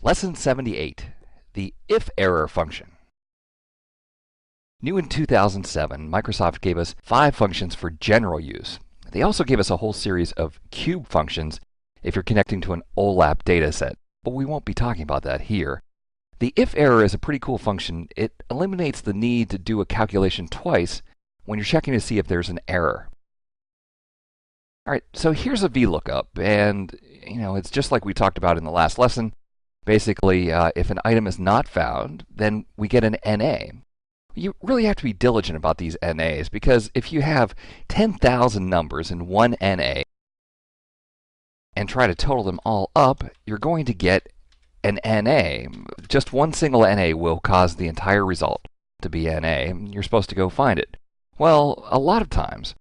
Lesson 78, the IFERROR function. New in 2007, Microsoft gave us 5 functions for general use. They also gave us a whole series of cube functions if you're connecting to an OLAP dataset, but we won't be talking about that here. The IFERROR is a pretty cool function. It eliminates the need to do a calculation twice when you're checking to see if there's an error. All right, so here's a Vlookup, and it's just like we talked about in the last lesson. Basically, if an item is not found, then we get an NA. You really have to be diligent about these NAs, because if you have 10,000 numbers in one NA and try to total them all up, you're going to get an NA. Just one single NA will cause the entire result to be NA. You're supposed to go find it. Well, a lot of times,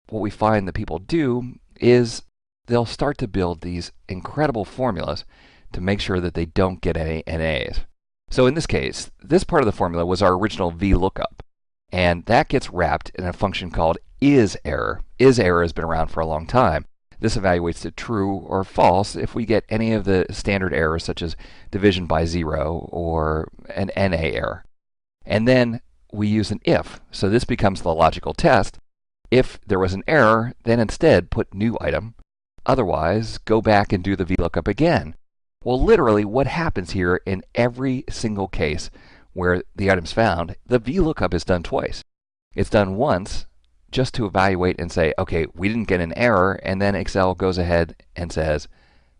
what we find that people do is they'll start to build these incredible formulas to make sure that they don't get any NAs. So in this case, this part of the formula was our original Vlookup, and that gets wrapped in a function called ISERROR. ISERROR has been around for a long time. This evaluates to true or false if we get any of the standard errors such as division by 0 or an NA error. And then we use an if, so this becomes the logical test. If there was an error, then instead put new item. Otherwise, go back and do the Vlookup again. Well, literally, what happens here in every single case where the item's found, the Vlookup is done twice. It's done once just to evaluate and say, okay, we didn't get an error, and then Excel goes ahead and says,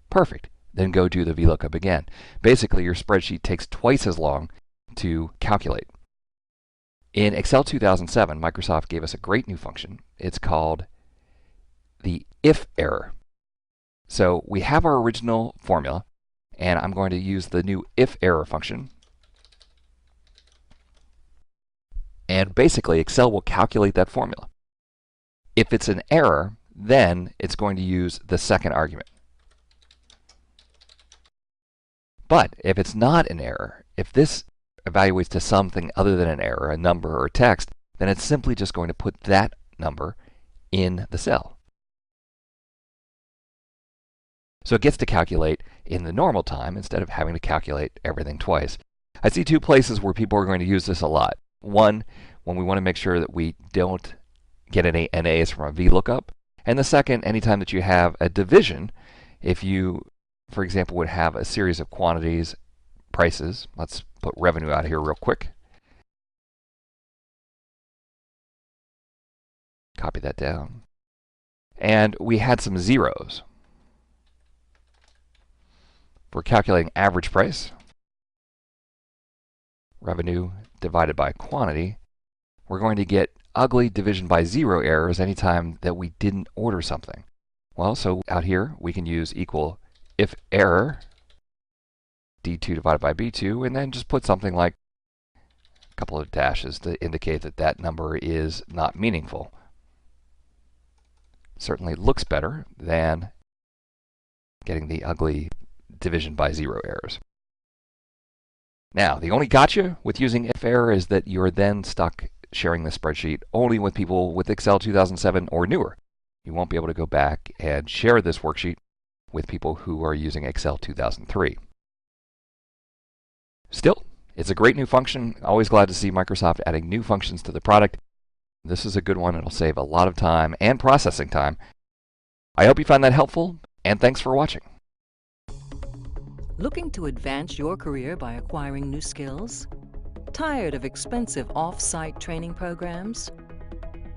perfect, then go do the Vlookup again. Basically, your spreadsheet takes twice as long to calculate. In Excel 2007, Microsoft gave us a great new function. It's called the IFERROR. So we have our original formula, and I'm going to use the new IFERROR function. And basically, Excel will calculate that formula. If it's an error, then it's going to use the second argument. But if it's not an error, if this evaluates to something other than an error, a number or text, then it's simply just going to put that number in the cell. So it gets to calculate in the normal time instead of having to calculate everything twice. I see 2 places where people are going to use this a lot. One, when we want to make sure that we don't get any NAs from a Vlookup. And the second, anytime that you have a division, if you, for example, would have a series of quantities, prices. Let's put revenue out here real quick. Copy that down. And we had some zeros. For calculating average price, revenue divided by quantity, we're going to get ugly division by 0 errors anytime that we didn't order something. Well, so out here we can use equal if error D2 divided by B2, and then just put something like a couple of dashes to indicate that that number is not meaningful. Certainly looks better than getting the ugly division by 0 errors. Now, the only gotcha with using IFERROR is that you're then stuck sharing the spreadsheet only with people with Excel 2007 or newer. You won't be able to go back and share this worksheet with people who are using Excel 2003. Still, it's a great new function. Always glad to see Microsoft adding new functions to the product. This is a good one. It'll save a lot of time and processing time. I hope you found that helpful, and thanks for watching. Looking to advance your career by acquiring new skills? Tired of expensive off-site training programs?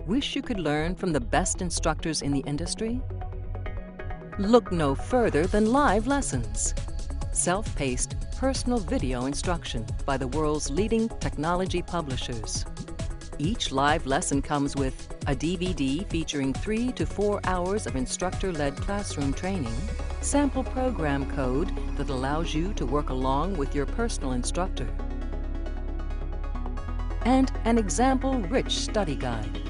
Wish you could learn from the best instructors in the industry? Look no further than live lessons. Self-paced, personal video instruction by the world's leading technology publishers. Each live lesson comes with a DVD featuring 3 to 4 hours of instructor-led classroom training, sample program code that allows you to work along with your personal instructor, and an example-rich study guide.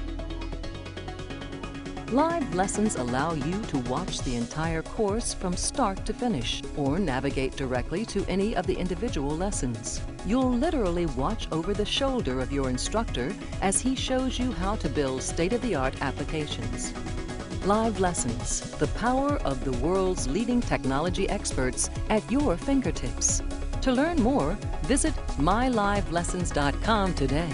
Live lessons allow you to watch the entire course from start to finish, or navigate directly to any of the individual lessons. You'll literally watch over the shoulder of your instructor as he shows you how to build state-of-the-art applications. Live Lessons, the power of the world's leading technology experts at your fingertips. To learn more, visit mylivelessons.com today.